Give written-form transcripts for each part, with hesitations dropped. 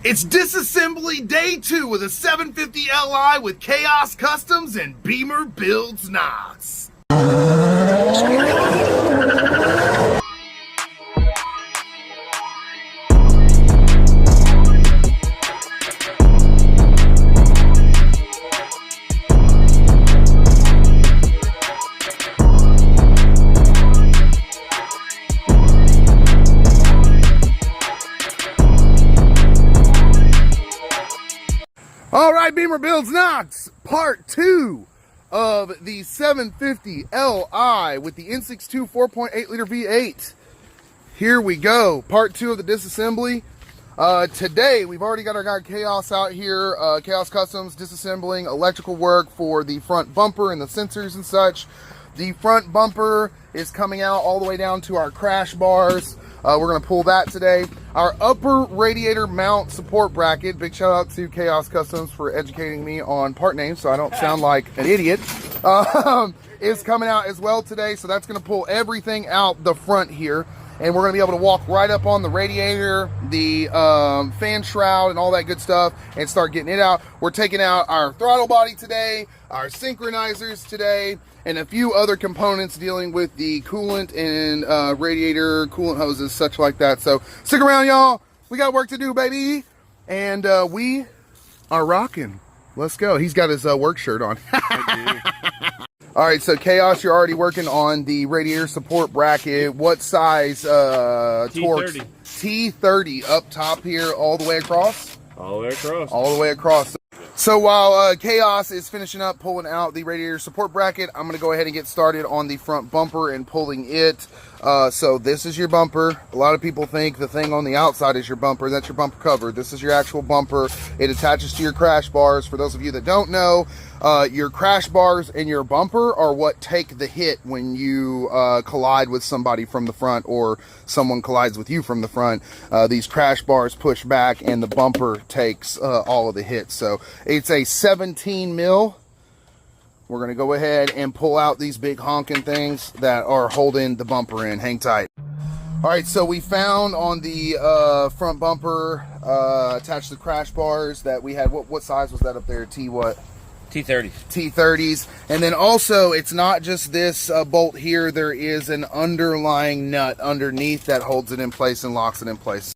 It's disassembly day 2 with a 750LI with Chaos Customs and Beamer Builds Knox. All right, Beamer Builds Knox, part 2 of the 750LI with the N62 4.8 liter V8. Here we go, part 2 of the disassembly. Today, we've already got our guy Chaos out here, Chaos Customs, disassembling electrical work for the front bumper and the sensors and such. The front bumper is coming out all the way down to our crash bars. We're going to pull that today. Our upper radiator mount support bracket, big shout out to Chaos Customs for educating me on part names so I don't sound like an idiot, is coming out as well today. So that's going to pull everything out the front here. And we're going to be able to walk right up on the radiator, the fan shroud, and all that good stuff, and start getting it out. We're taking out our throttle body today, our synchronizers today, and a few other components dealing with the coolant and radiator coolant hoses, such like that. So stick around, y'all. We got work to do, baby. And we are rocking. Let's go. He's got his work shirt on. All right, so Chaos, you're already working on the radiator support bracket. What size Torx? T30 up top here, all the way across? All the way across. All the way across. So while Chaos is finishing up pulling out the radiator support bracket, I'm going to go ahead and get started on the front bumper and pulling it. So this is your bumper. A lot of people think the thing on the outside is your bumper. That's your bumper cover. This is your actual bumper. It attaches to your crash bars. For those of you that don't know, your crash bars and your bumper are what take the hit when you collide with somebody from the front or someone collides with you from the front. These crash bars push back and the bumper takes all of the hits. So it's a 17 mil. We're going to go ahead and pull out these big honking things that are holding the bumper in. Hang tight. All right, so we found on the front bumper attached to the crash bars that we had, what size was that up there? T what? T30s. T30s. And then also, it's not just this bolt here. There is an underlying nut underneath that holds it in place and locks it in place.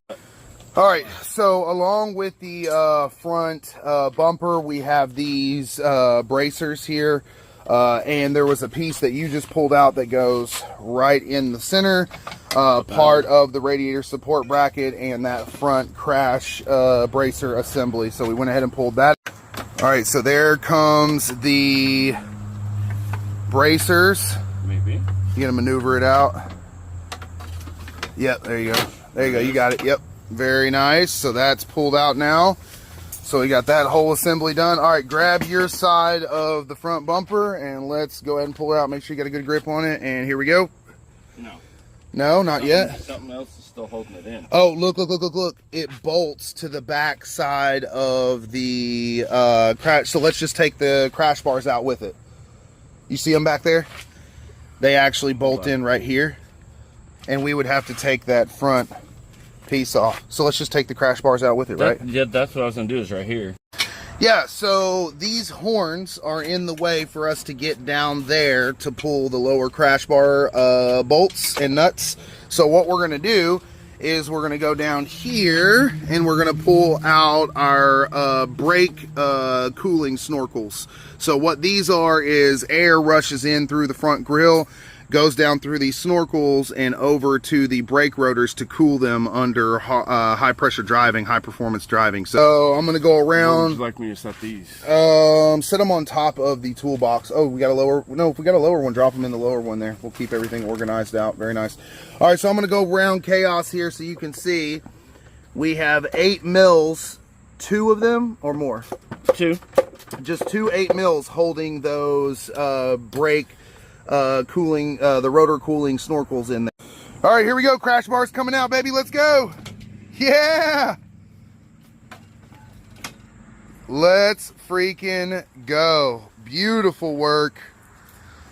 All right, so along with the front bumper, we have these bracers here. And there was a piece that you just pulled out that goes right in the center, part of the radiator support bracket and that front crash bracer assembly. So we went ahead and pulled that. All right, so there comes the bracers. Maybe. You gonna maneuver it out? Yep, there you go. There you go, you got it, yep. Very nice, so that's pulled out now. So we got that whole assembly done. All right, grab your side of the front bumper and let's go ahead and pull it out. Make sure you got a good grip on it, and here we go. No. No, not yet? Something else is still holding it in. Oh, look. It bolts to the back side of the crash. So let's just take the crash bars out with it. You see them back there? They actually bolt in right here. And we would have to take that front piece off. So let's just take the crash bars out with it, right? Yeah, that's what I was going to do is right here. Yeah, so these horns are in the way for us to get down there to pull the lower crash bar bolts and nuts. So what we're going to do is we're going to go down here and we're going to pull out our brake cooling snorkels. So what these are is air rushes in through the front grille, goes down through these snorkels and over to the brake rotors to cool them under high pressure driving, high performance driving. So I'm going to go around. Where would you like me to set these? Set them on top of the toolbox. Oh, we got a lower, no, if we got a lower one, drop them in the lower one there. We'll keep everything organized out. Very nice. All right, so I'm going to go around Chaos here so you can see we have 8 mils, 2 of them or more? 2. Just 2 8 mils holding those brake cooling, the rotor cooling snorkels in there. All right, here we go. Crash bars coming out, baby. Let's go. Yeah. Let's freaking go. Beautiful work.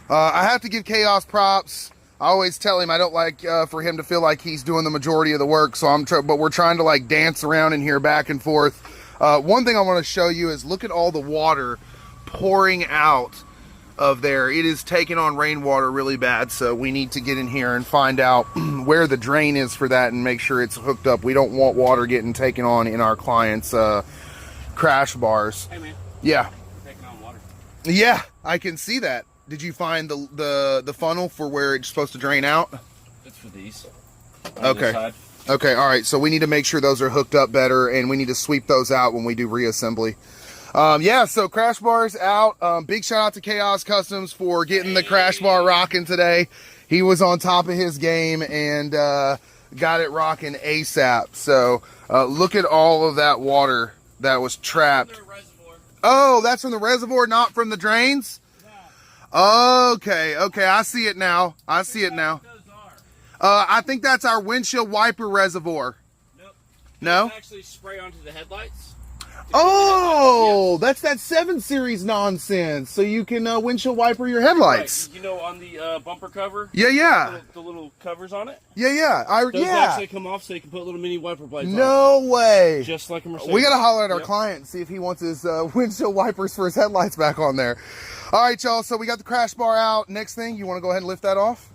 I have to give Chaos props. I always tell him I don't like for him to feel like he's doing the majority of the work, so but we're trying to like dance around in here back and forth. One thing I want to show you is look at all the water pouring out of there. It is taking on rainwater really bad, so we need to get in here and find out where the drain is for that and make sure it's hooked up. We don't want water getting taken on in our clients' crash bars. Hey man. Yeah. We're taking on water. Yeah, I can see that. Did you find the funnel for where it's supposed to drain out? It's for these. Okay. Okay, all right. So we need to make sure those are hooked up better, and we need to sweep those out when we do reassembly. Yeah, so crash bars out. Big shout out to Chaos Customs for getting the crash bar rocking today. He was on top of his game and got it rocking ASAP. So look at all of that water that was trapped. Oh, that's from the reservoir, not from the drains? Okay, okay, I see it now. I see it now. I think that's our windshield wiper reservoir. Nope. No? It's actually spray onto the headlights. Oh, that's that 7 Series nonsense. So you can windshield wiper your headlights. Right. You know, on the bumper cover? Yeah, yeah. The little covers on it? Yeah, yeah. Those actually come off so you can put little mini wiper blades on. No way. Just like a Mercedes. We got to holler at our client and see if he wants his windshield wipers for his headlights back on there. All right, y'all. So we got the crash bar out. Next thing, you want to go ahead and lift that off?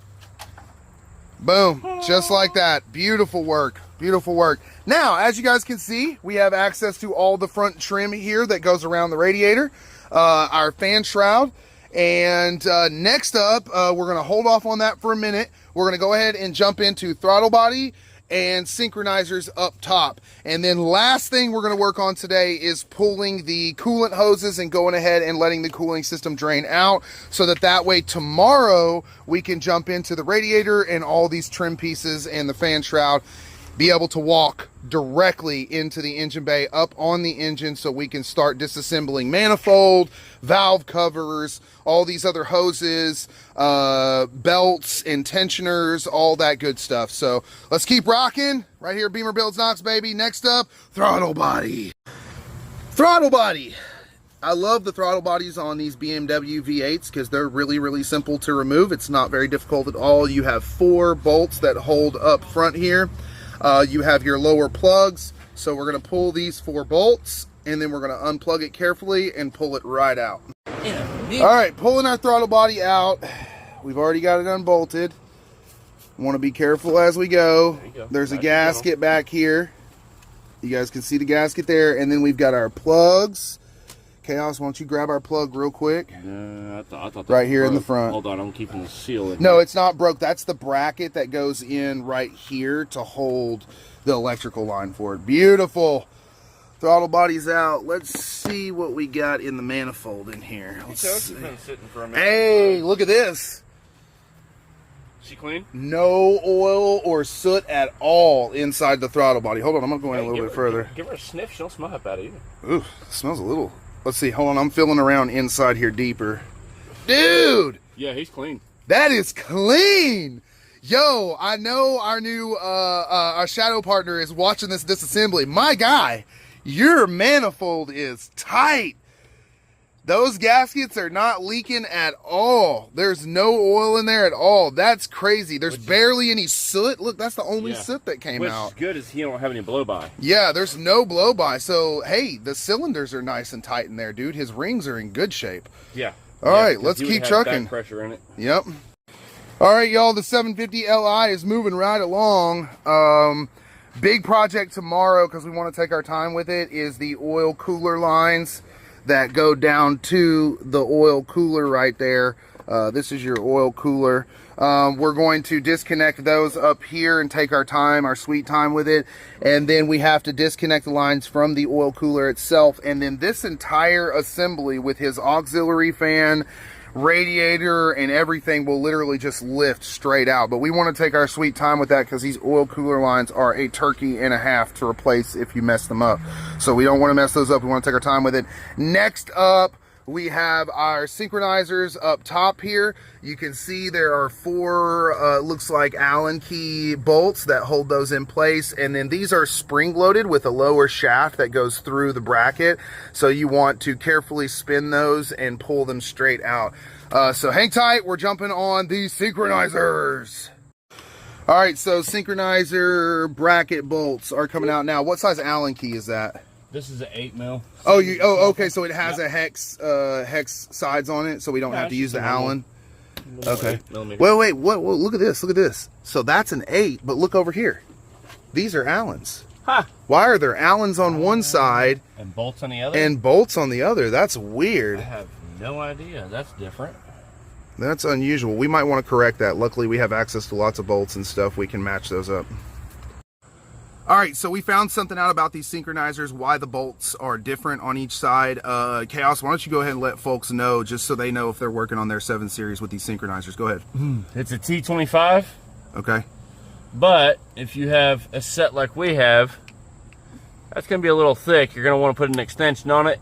Boom. Just like that. Beautiful work. Beautiful work. Now, as you guys can see, we have access to all the front trim here that goes around the radiator, our fan shroud. And next up, we're going to hold off on that for a minute. We're going to go ahead and jump into throttle body and synchronizers up top. And then last thing we're going to work on today is pulling the coolant hoses and going ahead and letting the cooling system drain out, so that way tomorrow we can jump into the radiator and all these trim pieces and the fan shroud, be able to walk directly into the engine bay, up on the engine, so we can start disassembling manifold, valve covers, all these other hoses, belts and tensioners, all that good stuff. So let's keep rocking right here. Beamer Builds Knox, baby. Next up, throttle body. Throttle body. I love the throttle bodies on these BMW V8s because they're really, really simple to remove. It's not very difficult at all. You have 4 bolts that hold up front here. You have your lower plugs, so we're going to pull these 4 bolts, and then we're going to unplug it carefully and pull it right out. All right, pulling our throttle body out. We've already got it unbolted. Want to be careful as we go. There's a gasket back here. You guys can see the gasket there, and then we've got our plugs. Chaos, why don't you grab our plug real quick? I thought right here in the front. Hold on, I'm keeping the seal in. No, it's not broke. That's the bracket that goes in right here to hold the electrical line for it. Beautiful. Throttle body's out. Let's see what we got in the manifold in here. Been sitting for a minute. Hey, look at this. She clean? No oil or soot at all inside the throttle body. Hold on, I'm going to go in a little bit further. Give her a sniff. She don't smell that bad either. Ooh, smells a little. Let's see. Hold on. I'm feeling around inside here deeper. Dude! Yeah, he's clean. That is clean! Yo, I know our new our shadow partner is watching this disassembly. My guy, your manifold is tight. Those gaskets are not leaking at all. There's no oil in there at all. That's crazy. There's barely any soot. Look, that's the only soot that came out. What's good is he don't have any blow-by. Yeah, there's no blow-by. So, hey, the cylinders are nice and tight in there, dude. His rings are in good shape. Yeah. All right, let's keep trucking. Back pressure in it. Yep. All right, y'all, the 750LI is moving right along. Big project tomorrow, because we want to take our time with it, is the oil cooler lines that go down to the oil cooler right there. This is your oil cooler. We're going to disconnect those up here and take our time, our sweet time with it. And then we have to disconnect the lines from the oil cooler itself. And then this entire assembly with his auxiliary fan, radiator, and everything will literally just lift straight out. But we want to take our sweet time with that because these oil cooler lines are a turkey and a half to replace if you mess them up. So we don't want to mess those up. We want to take our time with it. Next up, we have our synchronizers up top here. You can see there are four, looks like Allen key bolts that hold those in place. And then these are spring loaded with a lower shaft that goes through the bracket. So you want to carefully spin those and pull them straight out. So hang tight, we're jumping on these synchronizers. All right, so synchronizer bracket bolts are coming out now. What size Allen key is that? This is an 8 mil. Oh, okay. So it has a hex sides on it, so we don't have to use the Allen. Okay. Wait. What? Look at this. Look at this. So that's an 8, but look over here. These are Allens. Huh. Why are there Allens on one side and bolts on the other? And bolts on the other. That's weird. I have no idea. That's different. That's unusual. We might want to correct that. Luckily, we have access to lots of bolts and stuff. We can match those up. All right, so we found something out about these synchronizers, why the bolts are different on each side. Chaos, why don't you go ahead and let folks know, just so they know if they're working on their 7 Series with these synchronizers. Go ahead. It's a T25. Okay. But if you have a set like we have, that's going to be a little thick. You're going to want to put an extension on it.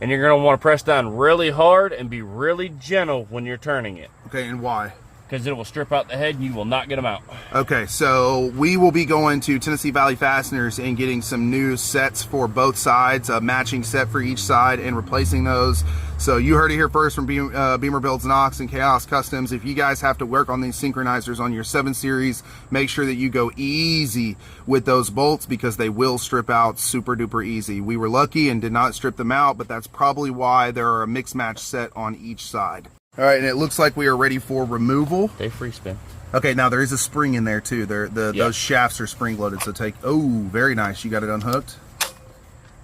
And you're going to want to press down really hard and be really gentle when you're turning it. Okay, and why? Because it will strip out the head and you will not get them out. Okay, so we will be going to Tennessee Valley Fasteners and getting some new sets for both sides, a matching set for each side, and replacing those. So you heard it here first from Beamer Builds Knox and Chaos Customs. If you guys have to work on these synchronizers on your 7 Series, make sure that you go easy with those bolts because they will strip out super duper easy. We were lucky and did not strip them out, but that's probably why there are a mix match set on each side. All right, and it looks like we are ready for removal. They free spin. Okay, now there is a spring in there too. Those shafts are spring loaded, so very nice. You got it unhooked.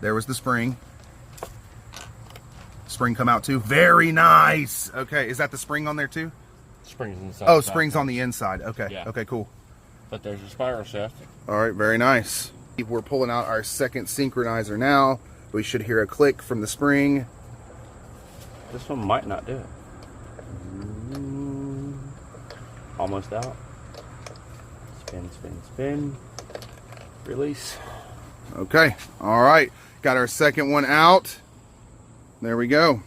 There was the spring. Spring come out too. Very nice. Okay, is that the spring on there too? Spring's inside. Oh, spring's on the inside. Okay, yeah. Okay, cool. But there's a spiral shaft. All right, very nice. We're pulling out our second synchronizer now. We should hear a click from the spring. This one might not do it. Almost out. Spin, spin, spin. Release. Okay, all right. Got our second one out. There we go.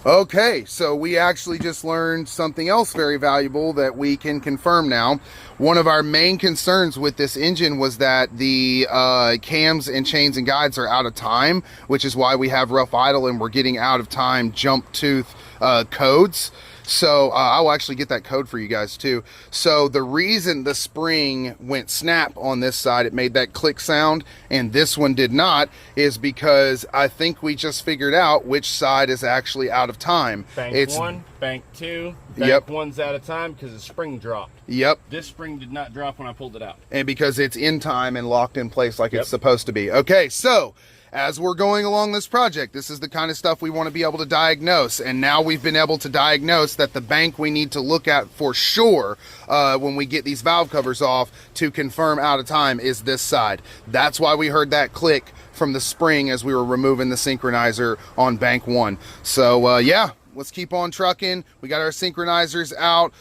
Okay, so we actually just learned something else very valuable that we can confirm now. One of our main concerns with this engine was that the cams and chains and guides are out of time, which is why we have rough idle and we're getting out of time jump tooth codes. So I will actually get that code for you guys too. So the reason the spring went snap on this side, it made that click sound, and this one did not, is because I think we just figured out which side is actually out of time. Bank 1, bank 2, bank 1's out of time because the spring dropped. Yep. This spring did not drop when I pulled it out. And because it's in time and locked in place like it's supposed to be. Okay, so as we're going along this project, this is the kind of stuff we want to be able to diagnose. And now we've been able to diagnose that the bank we need to look at for sure when we get these valve covers off to confirm out of time is this side. That's why we heard that click from the spring as we were removing the synchronizer on bank 1. So yeah, let's keep on trucking. We got our synchronizers out.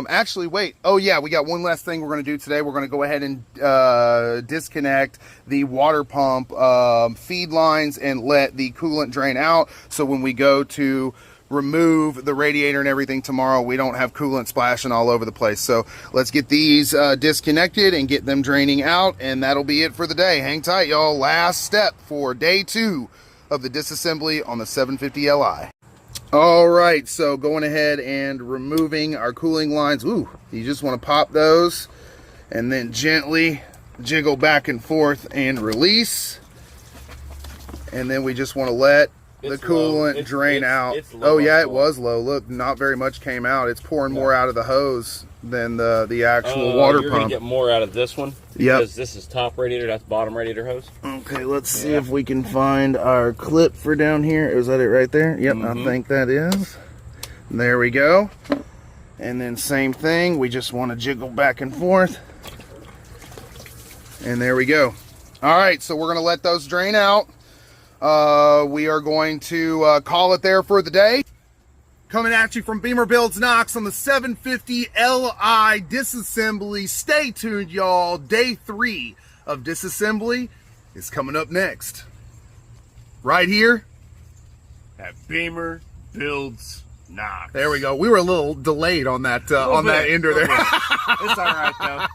Actually, wait. Oh yeah, we got one last thing we're going to do today. We're going to go ahead and disconnect the water pump feed lines and let the coolant drain out. So when we go to remove the radiator and everything tomorrow, we don't have coolant splashing all over the place. So let's get these disconnected and get them draining out, and that'll be it for the day. Hang tight, y'all. Last step for day 2 of the disassembly on the 750LI. All right, so going ahead and removing our cooling lines. Ooh, you just want to pop those and then gently jiggle back and forth and release. And then we just want to let the coolant drain out. Oh yeah, it was low. Look, not very much came out. It's pouring more out of the hose than the actual water you're pump. Gonna get more out of this one because this is top radiator, that's bottom radiator hose. Okay, let's see if we can find our clip for down here. Is that it right there? Yep, I think that is. There we go. And then same thing, we just want to jiggle back and forth. And there we go. All right, so we're going to let those drain out. We are going to call it there for the day. Coming at you from Beamer Builds Knox on the 750LI disassembly. Stay tuned, y'all. Day 3 of disassembly is coming up next. Right here at Beamer builds Knox. There we go. We were a little delayed on that ender there. It's all right though.